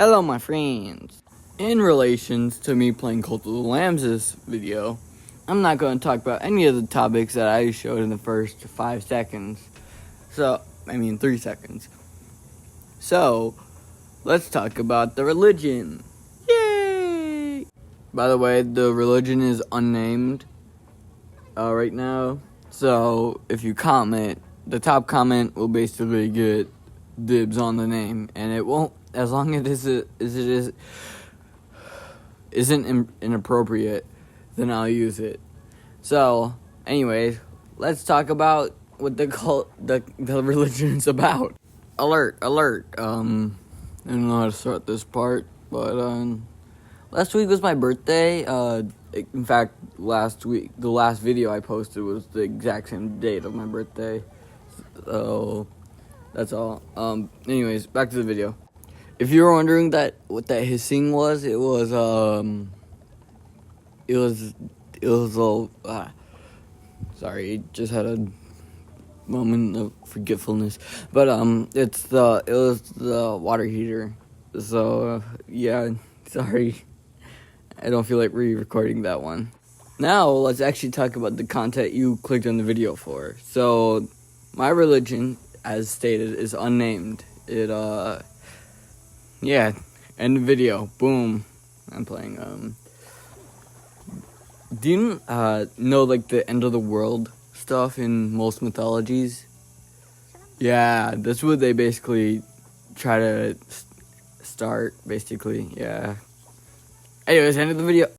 Hello my friends. In relations to me playing Cult of the Lambs this video, I'm not going to talk about any of the topics that I showed in the first 5 seconds. 3 seconds. So, let's talk about the religion. Yay! By the way, the religion is unnamed right now. So, if you comment, the top comment will basically get dibs on the name, and it won't, as long as it isn't inappropriate, then I'll use it. So, anyways, let's talk about what the religion is about. Alert! I don't know how to start this part, but last week was my birthday. In fact, last week, the last video I posted was the exact same date of my birthday. So that's all. Anyways, back to the video. If you were wondering what that hissing was, it was sorry, just had a moment of forgetfulness. But it was the water heater. So yeah, sorry. I don't feel like re-recording that one. Now let's actually talk about the content you clicked on the video for. So my religion, as stated, is unnamed. Yeah, end of video. Boom. I'm playing, do you, know, like, the end of the world stuff in most mythologies? Yeah, that's what they basically try to start, basically, yeah. Anyways, end of the video.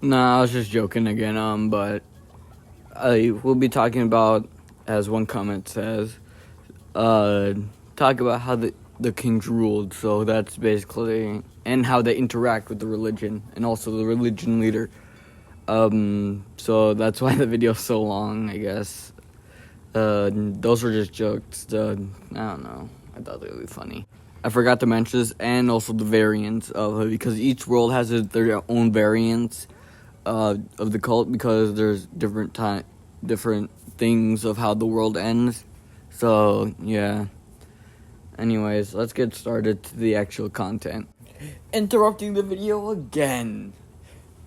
Nah, I was just joking again, but I will be talking about, as one comment says, talk about how the kings ruled, so that's basically, and how they interact with the religion, and also the religion leader. So that's why the video's so long, I guess. Those were just jokes. I don't know. I thought they would be funny. I forgot to mention this, and also the variants of it, because each world has their own variants of the cult, because there's different things of how the world ends. So yeah. Anyways, let's get started to the actual content. Interrupting the video again.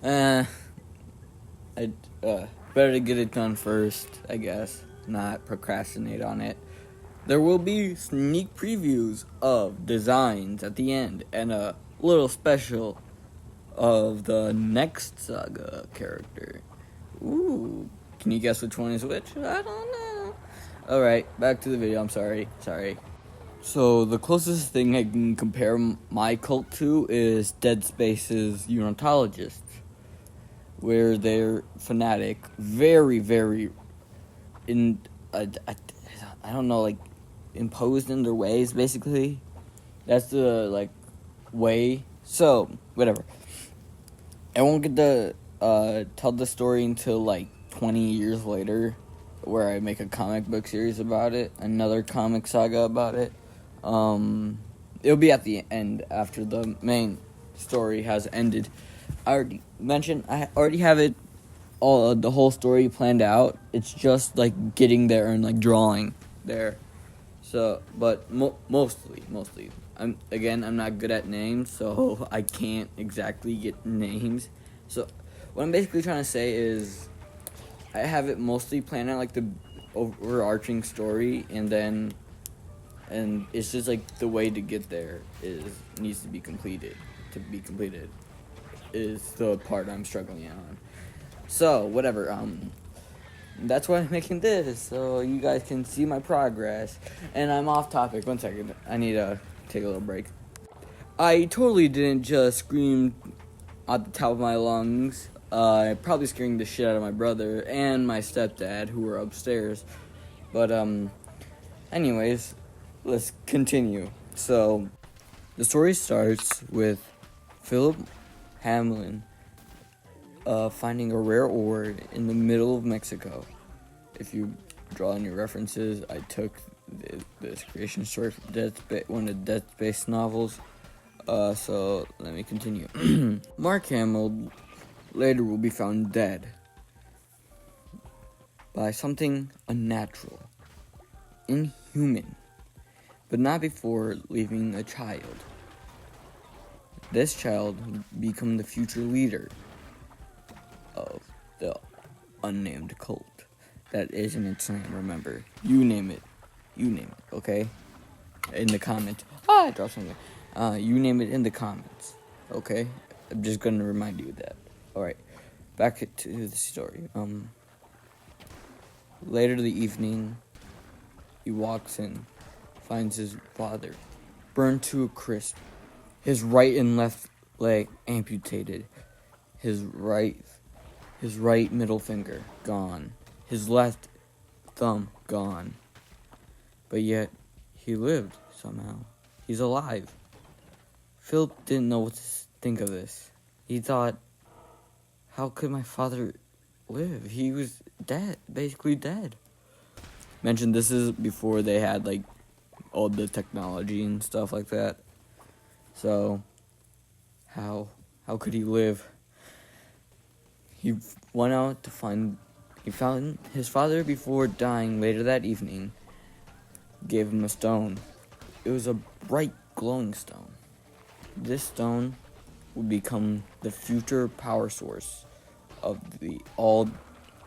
I better to get it done first, I guess. Not procrastinate on it. There will be sneak previews of designs at the end, and a little special of the next saga character. Ooh, can you guess which one is which? I don't know. Alright, back to the video. I'm sorry. So, the closest thing I can compare my cult to is Dead Space's Unitologists, where they're fanatic, very, very, I don't know, like, imposed in their ways, basically. That's the, like, way. So, whatever. I won't get to tell the story until, like, 20 years later, where I make a comic book series about it, another comic saga about it. It'll be at the end, after the main story has ended. I already mentioned, I already have it all, the whole story planned out. It's just like getting there and like drawing there. So, but mostly, I'm not good at names, so I can't exactly get names. So, what I'm basically trying to say is, I have it mostly planned out, like the overarching story, and it's just like the way to get there needs to be completed. To be completed is the part I'm struggling on. So whatever. That's why I'm making this, so you guys can see my progress. And I'm off topic. 1 second. I need to take a little break. I totally didn't just scream at the top of my lungs. Probably scaring the shit out of my brother and my stepdad, who were upstairs. But anyways, let's continue. So, the story starts with Philip Hamlin finding a rare ore in the middle of Mexico. If you draw any references, I took this creation story from one of the Dead Space novels. So, let me continue. Mark Hamill later will be found dead by something unnatural, inhuman, but not before leaving a child. This child would become the future leader of the unnamed cult. That isn't its name, remember. You name it, okay? In the comments. I dropped something. You name it in the comments, okay? I'm just gonna remind you of that. Alright, back to the story. Later the evening, he walks in, finds his father burned to a crisp, his right and left leg amputated, his right middle finger gone, his left thumb gone. But yet, he lived somehow. He's alive. Philip didn't know what to think of this. He thought, how could my father live? He was dead, basically dead. Mentioned this is before they had like all the technology and stuff like that. So, how could he live? He went out to he found his father before dying later that evening. Gave him a stone. It was a bright glowing stone. This stone would become the future power source of all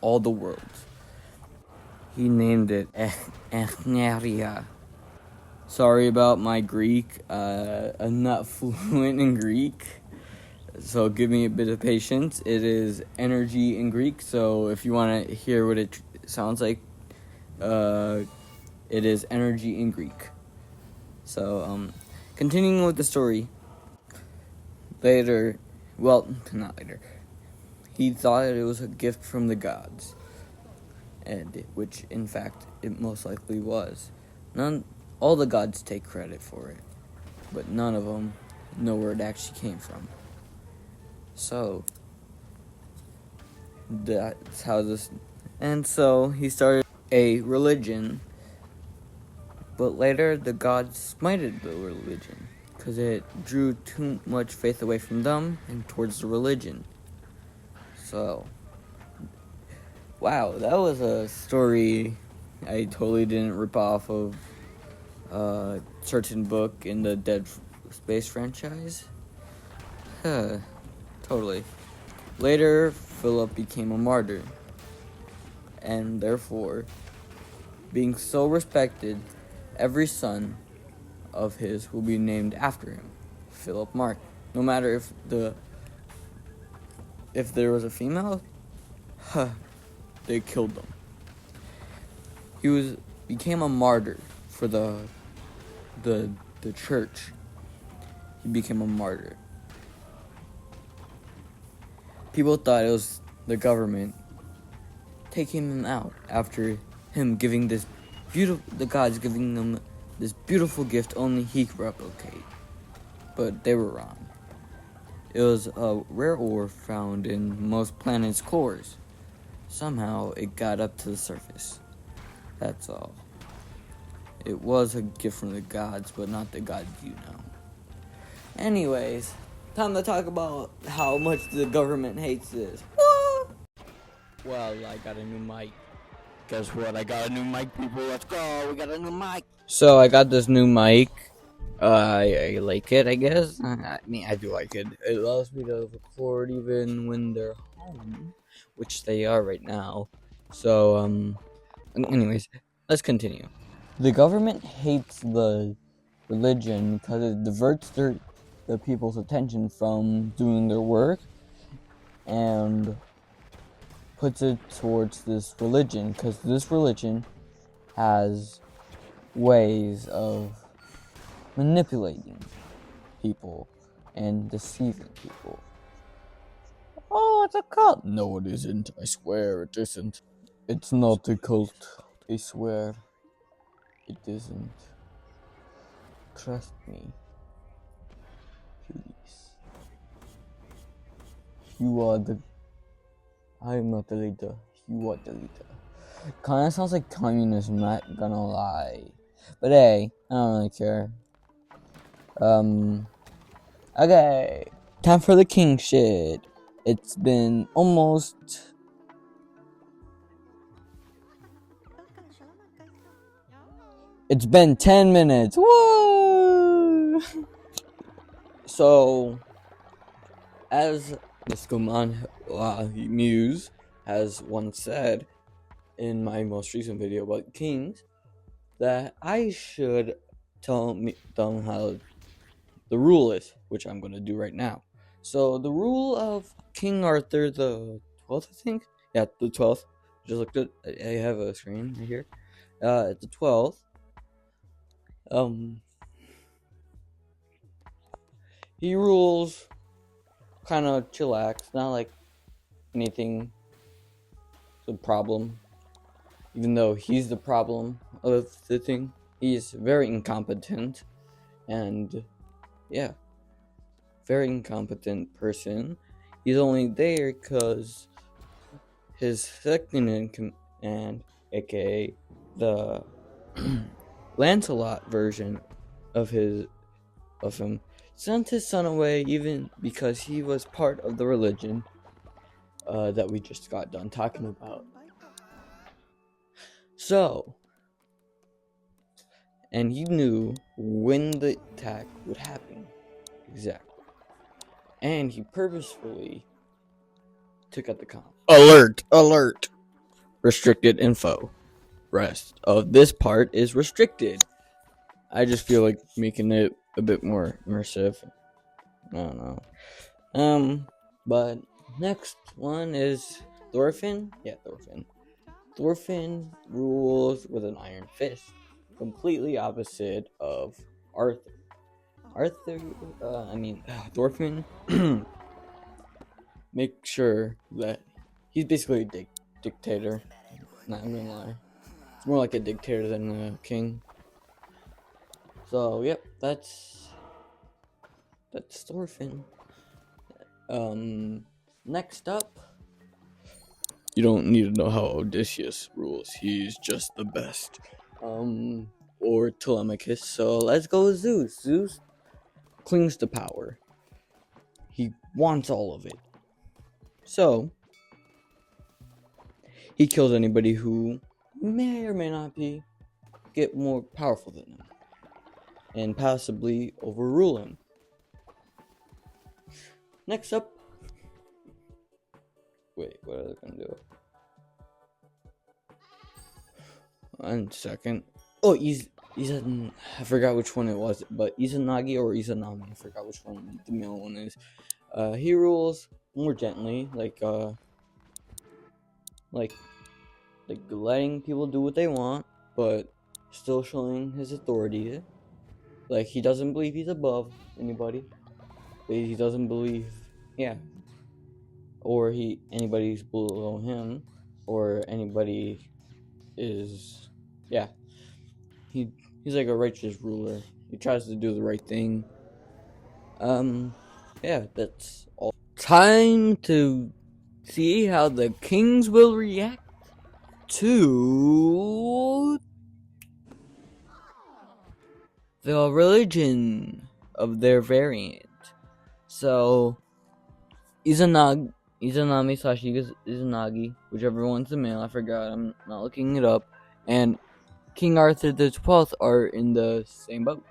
the worlds. He named it Echneria. Sorry about my Greek. I'm not fluent in Greek, so give me a bit of patience. It is energy in Greek, so if you want to hear what it sounds like, it is energy in Greek. So, continuing with the story. Not later. He thought it was a gift from the gods, which in fact it most likely was. All the gods take credit for it, but none of them know where it actually came from. So that's how this. And so he started a religion, but later the gods smited the religion because it drew too much faith away from them and towards the religion. So, wow, that was a story I totally didn't rip off of a certain book in the Dead Space franchise. Totally. Later, Philip became a martyr, and therefore, being so respected, every son of his will be named after him, Philip Mark. No matter if there was a female, they killed them. He became a martyr for the church. He became a martyr. People thought it was the government taking him out after him giving the gods giving them this beautiful gift only he could replicate. But they were wrong. It was a rare ore found in most planets' cores. Somehow it got up to the surface. That's all. It was a gift from the gods, but not the gods you know. Anyways, time to talk about how much the government hates this. What? Well, I got a new mic. Guess what? I got a new mic, people. Let's go. We got a new mic. So I got this new mic. I like it, I guess. I mean, I do like it. It allows me to record even when they're home, which they are right now. So, anyways, let's continue. The government hates the religion because it diverts the people's attention from doing their work and puts it towards this religion, because this religion has ways of manipulating people and deceiving people. Oh, it's a cult. No, it isn't. I swear it isn't. It's not a cult. I swear it isn't. Trust me. Please. I'm not the leader. You are the leader. Kinda sounds like communism, not gonna lie. But hey, I don't really care. Okay. Time for the king shit. It's been almost... It's been 10 minutes. Whoa! So, as Niscoman Muse has once said in my most recent video about kings, that I should tell them how the rule is, which I'm going to do right now. So, the rule of King Arthur the 12th, I think? Yeah, the 12th. Just looked at I have a screen right here. It's the 12th. He rules kind of chillax, not like anything the problem, even though he's the problem of the thing. He's very incompetent, and yeah, very incompetent person. He's only there because his second in command, aka the Lancelot version of him, sent his son away even because he was part of the religion that we just got done talking about. So, and he knew when the attack would happen. Exactly. And he purposefully took out the comp. Alert! Restricted info. Rest of this part is restricted. I just feel like making it a bit more immersive. I don't know. But next one is Thorfinn. Yeah, Thorfinn. Thorfinn rules with an iron fist, completely opposite of Arthur. Thorfinn make sure that he's basically a dictator. Not gonna lie, it's more like a dictator than a king. So yep, that's Thorfinn. Next up, you don't need to know how Odysseus rules. He's just the best. Or Telemachus. So let's go with Zeus. Zeus clings to power. He wants all of it. So he kills anybody who may or may not get more powerful than him, and possibly overrule him. Next up, wait, what are they gonna do? 1 second. Oh, I forgot which one it was, but Izanagi or Izanami. I forgot which one the male one is. He rules more gently, like letting people do what they want, but still showing his authority. Like, he doesn't believe he's above anybody. He doesn't believe, or anybody's below him, or anybody is, He's like a righteous ruler. He tries to do the right thing. That's all. Time to see how the kings will react to the religion of their variant. So, Izanami / Izanagi, whichever one's the male, I forgot, I'm not looking it up, and King Arthur the 12th are in the same boat.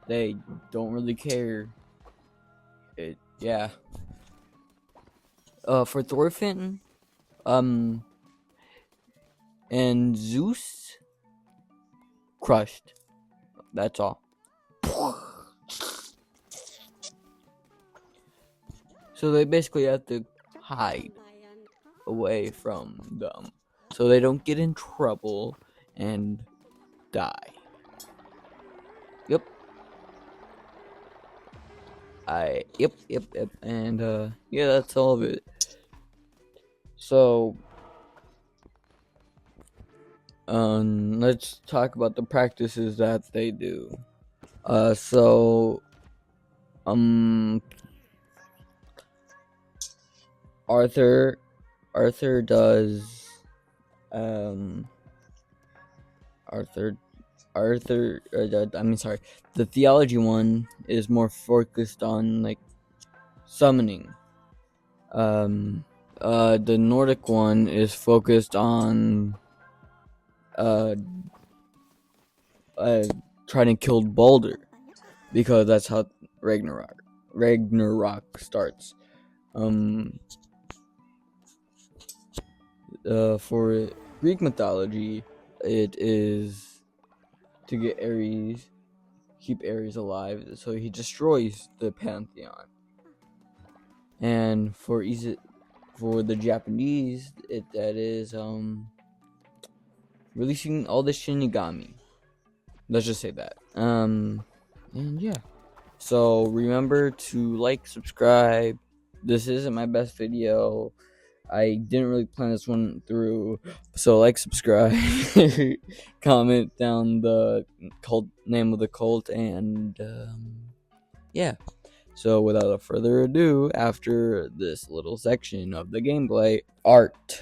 They don't really care. For Thorfinn, and Zeus, crushed. That's all. So they basically have to hide away from them, so they don't get in trouble and die. Yep. And that's all of it. So let's talk about the practices that they do. Arthur does the theology one is more focused on like summoning. The Nordic one is focused on tried and killed Baldur, because that's how Ragnarok starts. For Greek mythology, it is to get Ares, keep Ares alive, so he destroys the pantheon. And for the Japanese, that is releasing all the Shinigami. Let's just say that. And yeah. So remember to like, subscribe. This isn't my best video. I didn't really plan this one through. So like, subscribe, comment down the name of the cult, and yeah. So without further ado, after this little section of the gameplay, art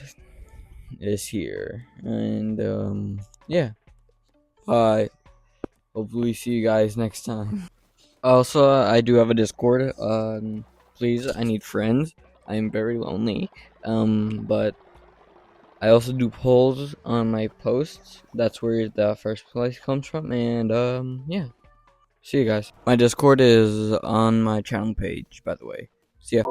is here. And yeah. Bye. Hopefully see you guys next time. Also, I do have a Discord. Please, I need friends. I am very lonely. But I also do polls on my posts. That's where the first place comes from. And yeah. See you guys. My Discord is on my channel page, by the way. See ya.